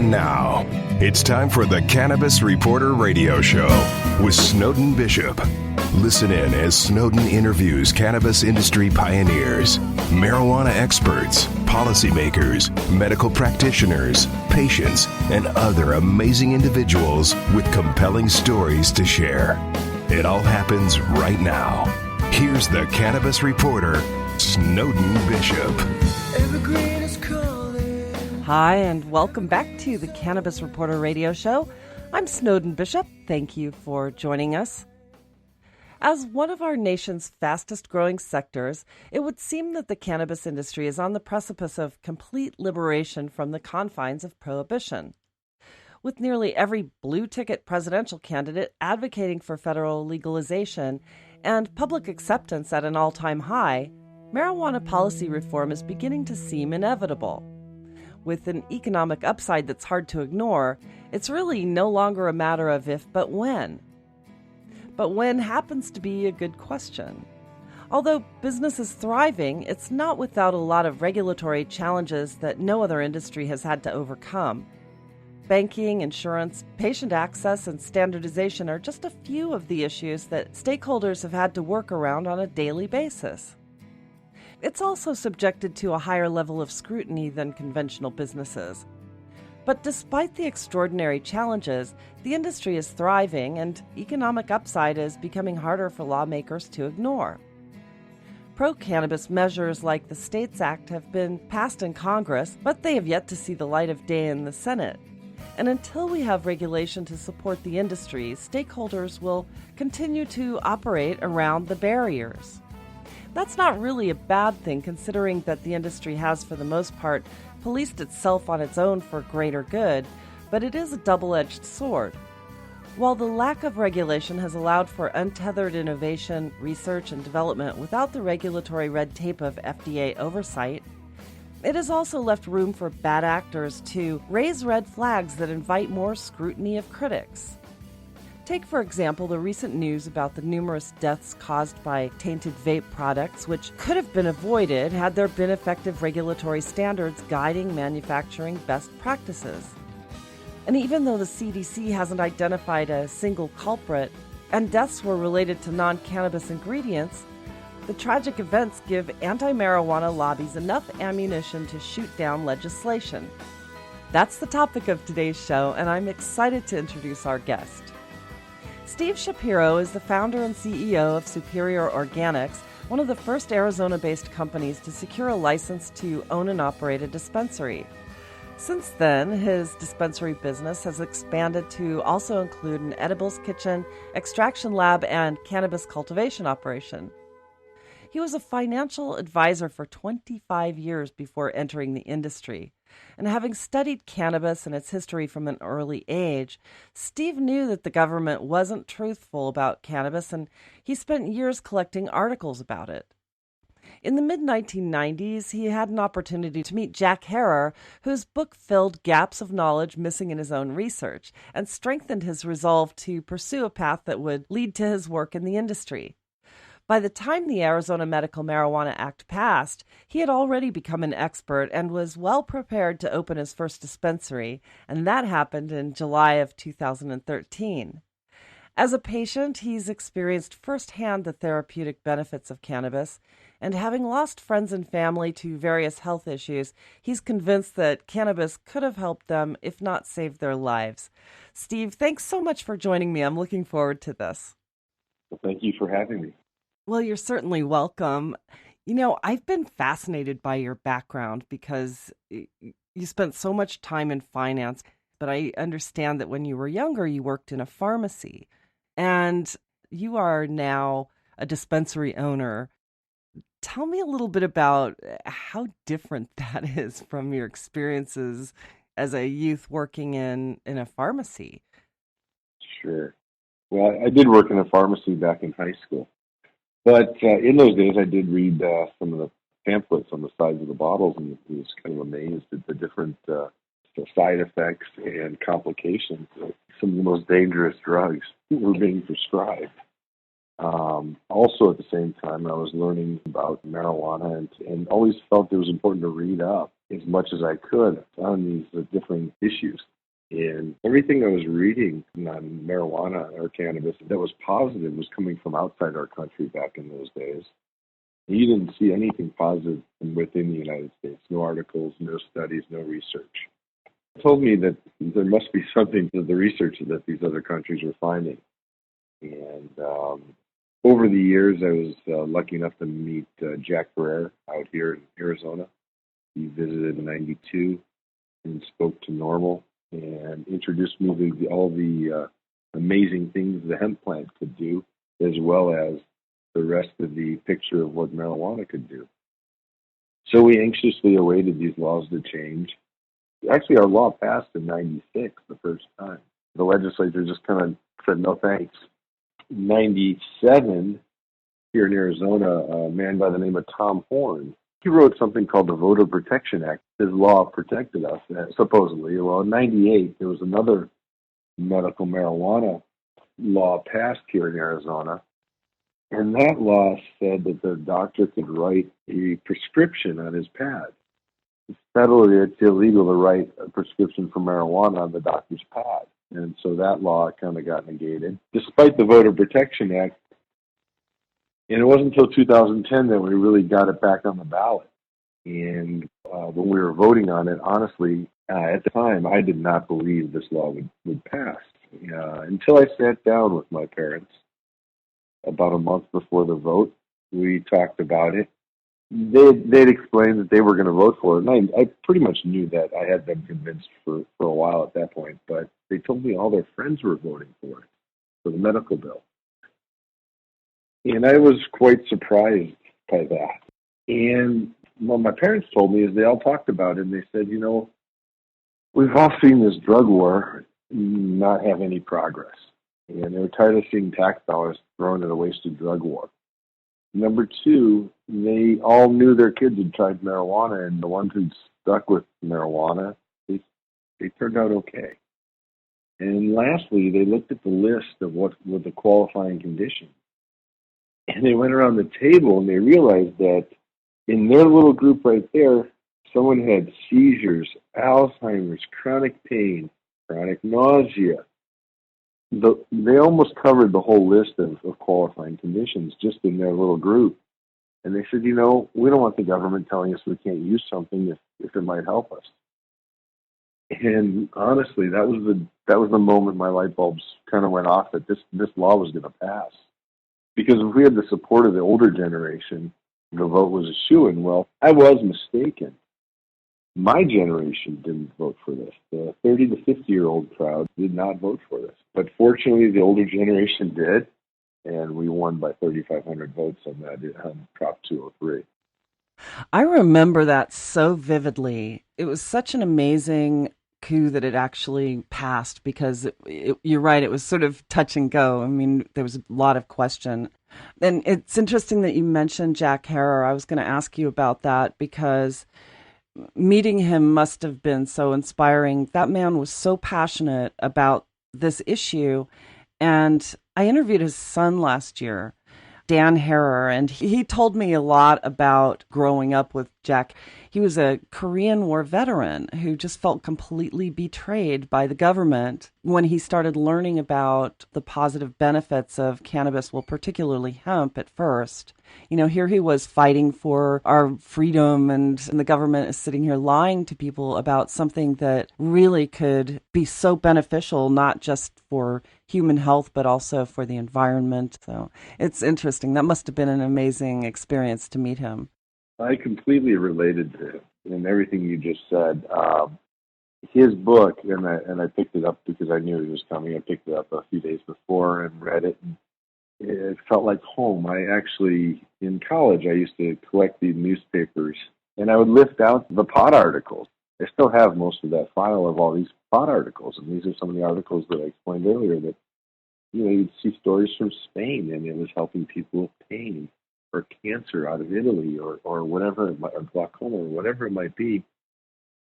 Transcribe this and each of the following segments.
And now, it's time for the Cannabis Reporter Radio Show with Snowden Bishop. Listen in as Snowden interviews cannabis industry pioneers, marijuana experts, policymakers, medical practitioners, patients, and other amazing individuals with compelling stories to share. It all happens right now. Here's the Cannabis Reporter, Snowden Bishop. Evergreen is calling. Hi, and welcome back to the Cannabis Reporter Radio Show. I'm Snowden Bishop. Thank you for joining us. As one of our nation's fastest growing sectors, it would seem that the cannabis industry is on the precipice of complete liberation from the confines of prohibition. With nearly every blue ticket presidential candidate advocating for federal legalization and public acceptance at an all-time high, marijuana policy reform is beginning to seem inevitable. With an economic upside that's hard to ignore, it's really no longer a matter of if but when. But when happens to be a good question. Although business is thriving, it's not without a lot of regulatory challenges that no other industry has had to overcome. Banking, insurance, patient access, and standardization are just a few of the issues that stakeholders have had to work around on a daily basis. It's also subjected to a higher level of scrutiny than conventional businesses. But despite the extraordinary challenges, the industry is thriving and economic upside is becoming harder for lawmakers to ignore. Pro-cannabis measures like the STATES Act have been passed in Congress, but they have yet to see the light of day in the Senate. And until we have regulation to support the industry, stakeholders will continue to operate around the barriers. That's not really a bad thing, considering that the industry has, for the most part, policed itself on its own for greater good, but it is a double-edged sword. While the lack of regulation has allowed for untethered innovation, research, and development without the regulatory red tape of FDA oversight, it has also left room for bad actors to raise red flags that invite more scrutiny of critics. Take, for example, the recent news about the numerous deaths caused by tainted vape products, which could have been avoided had there been effective regulatory standards guiding manufacturing best practices. And even though the CDC hasn't identified a single culprit, and deaths were related to non-cannabis ingredients, the tragic events give anti-marijuana lobbies enough ammunition to shoot down legislation. That's the topic of today's show, and I'm excited to introduce our guest. Steve Shapiro is the founder and CEO of Superior Organics, one of the first Arizona-based companies to secure a license to own and operate a dispensary. Since then, his dispensary business has expanded to also include an edibles kitchen, extraction lab, and cannabis cultivation operation. He was a financial advisor for 25 years before entering the industry. And having studied cannabis and its history from an early age, Steve knew that the government wasn't truthful about cannabis, and he spent years collecting articles about it. In the mid-1990s, he had an opportunity to meet Jack Herer, whose book filled gaps of knowledge missing in his own research, and strengthened his resolve to pursue a path that would lead to his work in the industry. By the time the Arizona Medical Marijuana Act passed, he had already become an expert and was well prepared to open his first dispensary, and that happened in July of 2013. As a patient, he's experienced firsthand the therapeutic benefits of cannabis, and having lost friends and family to various health issues, he's convinced that cannabis could have helped them, if not saved their lives. Steve, thanks so much for joining me. I'm looking forward to this. Well, thank you for having me. Well, you're certainly welcome. You know, I've been fascinated by your background because you spent so much time in finance, but I understand that when you were younger, you worked in a pharmacy, and you are now a dispensary owner. Tell me a little bit about how different that is from your experiences as a youth working in a pharmacy. Sure. Well, I did work in a pharmacy back in high school. But in those days, I did read some of the pamphlets on the sides of the bottles, and was kind of amazed at the different side effects and complications of some of the most dangerous drugs that were being prescribed. Also, at the same time, I was learning about marijuana and always felt it was important to read up as much as I could on these different issues. And everything I was reading on marijuana or cannabis that was positive was coming from outside our country back in those days. You didn't see anything positive from within the United States. No articles, no studies, no research. It told me that there must be something to the research that these other countries were finding. And over the years, I was lucky enough to meet Jack Ferrer out here in Arizona. He visited in '92 and spoke to Normal and introduced me to all the amazing things the hemp plant could do, as well as the rest of the picture of what marijuana could do. So we anxiously awaited these laws to change. Actually, our law passed in '96 the first time. The legislature just kind of said, no thanks. In '97, here in Arizona, a man by the name of Tom Horn, he wrote something called the Voter Protection Act. His law protected us, supposedly. Well, in '98, there was another medical marijuana law passed here in Arizona, and that law said that the doctor could write a prescription on his pad. Federally, it's illegal to write a prescription for marijuana on the doctor's pad. And so that law kind of got negated, despite the Voter Protection Act. And it wasn't until 2010 that we really got it back on the ballot. And when we were voting on it, honestly, at the time, I did not believe this law would pass. Until I sat down with my parents about a month before the vote. We talked about it. They'd explained that they were going to vote for it, and I pretty much knew that. I had them convinced for a while at that point, but they told me all their friends were voting for it, for the medical bill. And I was quite surprised by that. And what my parents told me is they all talked about it, and they said, we've all seen this drug war not have any progress. And they were tired of seeing tax dollars thrown at a wasted drug war. Number two, they all knew their kids had tried marijuana, and the ones who'd stuck with marijuana, they turned out okay. And lastly, they looked at the list of what were the qualifying conditions. And they went around the table and they realized that in their little group right there, someone had seizures, Alzheimer's, chronic pain, chronic nausea. They almost covered the whole list of qualifying conditions just in their little group. And they said, we don't want the government telling us we can't use something if it might help us. And honestly, that was the moment my light bulbs kind of went off that this law was going to pass. Because if we had the support of the older generation, the vote was a shoo-in. Well, I was mistaken. My generation didn't vote for this. The 30 to 50-year-old crowd did not vote for this. But fortunately, the older generation did, and we won by 3,500 votes on that on Prop 203. I remember that so vividly. It was such an amazing coup that it actually passed because you're right, it was sort of touch and go. I mean, there was a lot of question. And it's interesting that you mentioned Jack Herrer. I was going to ask you about that because meeting him must have been so inspiring. That man was so passionate about this issue. And I interviewed his son last year, Dan Herrer, and he told me a lot about growing up with Jack. He was a Korean War veteran who just felt completely betrayed by the government when he started learning about the positive benefits of cannabis, well, particularly hemp at first. Here he was fighting for our freedom, and the government is sitting here lying to people about something that really could be so beneficial, not just for human health, but also for the environment. So it's interesting. That must have been an amazing experience to meet him. I completely related to him and everything you just said. His book, and I picked it up because I knew it was coming. I picked it up a few days before and read it. And it felt like home. In college, I used to collect these newspapers, and I would lift out the pot articles. I still have most of that file of all these pot articles, and these are some of the articles that I explained earlier that, you'd see stories from Spain, and it was helping people with pain or cancer out of Italy or whatever, or glaucoma or whatever it might be.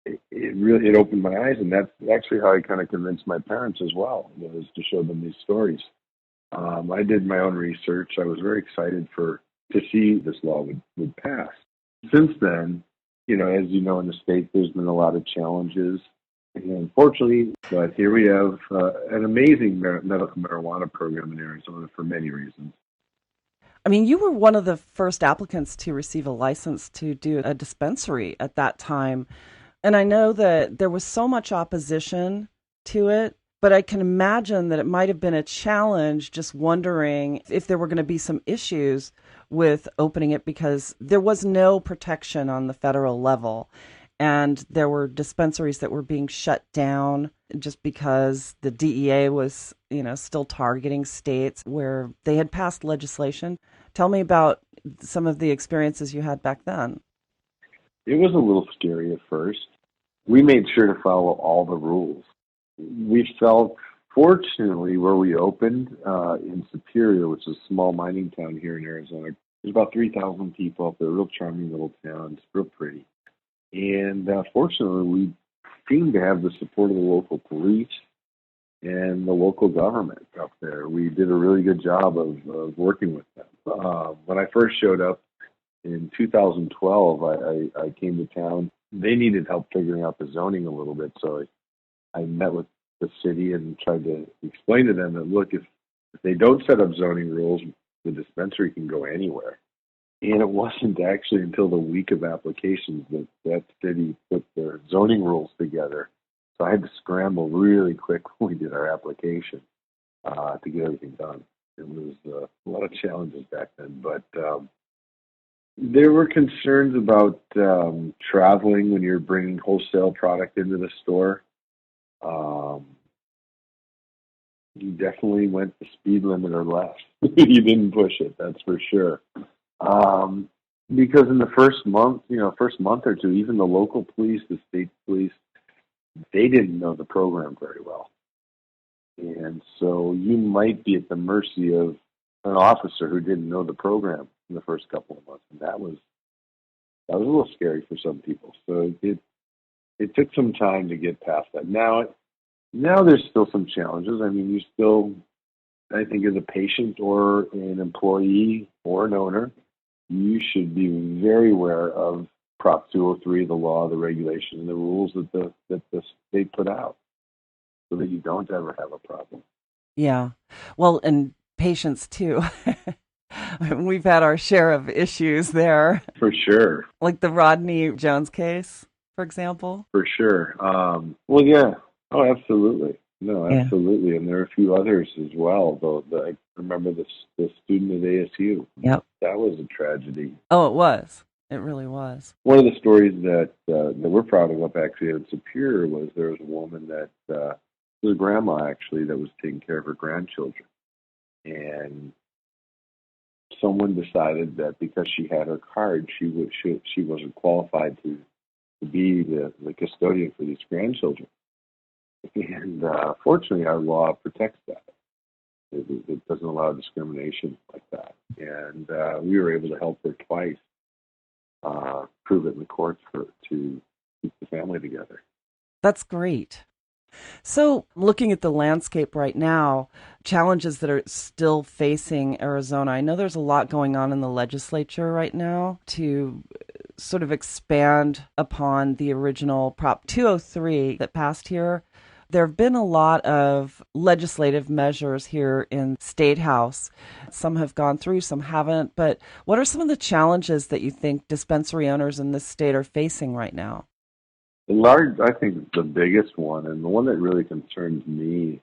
It really opened my eyes, and that's actually how I kind of convinced my parents as well, was to show them these stories. I did my own research. I was very excited to see this law would pass. Since then, as you know, in the state, there's been a lot of challenges. And unfortunately, But here we have an amazing medical marijuana program in Arizona for many reasons. I mean, you were one of the first applicants to receive a license to do a dispensary at that time. And I know that there was so much opposition to it, but I can imagine that it might have been a challenge just wondering if there were going to be some issues with opening it because there was no protection on the federal level. And there were dispensaries that were being shut down just because the DEA was, still targeting states where they had passed legislation. Tell me about some of the experiences you had back then. It was a little scary at first. We made sure to follow all the rules. We felt, fortunately, where we opened in Superior, which is a small mining town here in Arizona, there's about 3,000 people up there, a real charming little town. It's real pretty. And fortunately, we seemed to have the support of the local police and the local government up there. We did a really good job of working with them. When I first showed up in 2012, I came to town. They needed help figuring out the zoning a little bit, so I met with the city and tried to explain to them that, look, if they don't set up zoning rules, the dispensary can go anywhere. And it wasn't actually until the week of applications that city put their zoning rules together. So I had to scramble really quick when we did our application to get everything done. It was a lot of challenges back then, but there were concerns about traveling when you're bringing wholesale product into the store. You definitely went the speed limit or less. You didn't push it, that's for sure. Because in the first month or two, even the local police, the state police, they didn't know the program very well. And so you might be at the mercy of an officer who didn't know the program in the first couple of months. And that was a little scary for some people. So it took some time to get past that. Now there's still some challenges. I mean, you still, I think as a patient or an employee or an owner, you should be very aware of Prop 203, the law, the regulation, and the rules that the state put out so that you don't ever have a problem. Yeah. Well, and patients too. We've had our share of issues there. For sure. Like the Rodney Jones case, for example. For sure. Well, yeah. Oh, absolutely. No, absolutely. Yeah. And there are a few others as well, though. I remember the student at ASU. Yep. That was a tragedy. Oh, it was. It really was. One of the stories that we're proud of actually at Superior was there was a woman that was a grandma actually that was taking care of her grandchildren. And someone decided that because she had her card, she wasn't qualified to be the custodian for these grandchildren. And fortunately, our law protects that. It doesn't allow discrimination like that. And we were able to help her twice prove it in the courts to keep the family together. That's great. So looking at the landscape right now, challenges that are still facing Arizona, I know there's a lot going on in the legislature right now to sort of expand upon the original Prop 203 that passed here. There have been a lot of legislative measures here in State House. Some have gone through, some haven't. But what are some of the challenges that you think dispensary owners in this state are facing right now? I think the biggest one, and the one that really concerns me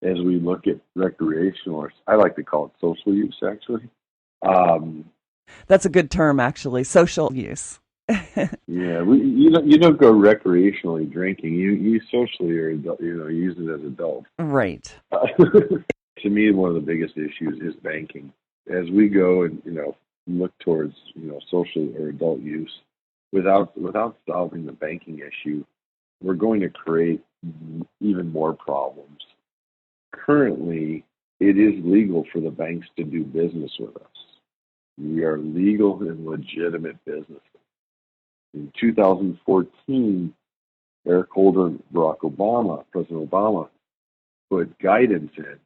as we look at recreational, or I like to call it social use, actually. That's a good term, actually, social use. Yeah, you don't go recreationally drinking. You socially or use it as adults. Right. To me, one of the biggest issues is banking. As we go and look towards social or adult use, without solving the banking issue, we're going to create even more problems. Currently, it is legal for the banks to do business with us. We are legal and legitimate businesses. In 2014, Eric Holder and President Obama, put guidance in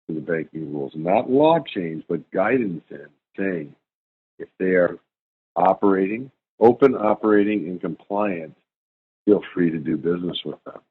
to the banking rules. Not law change, but guidance in, saying if they are open, operating, and compliant, feel free to do business with them.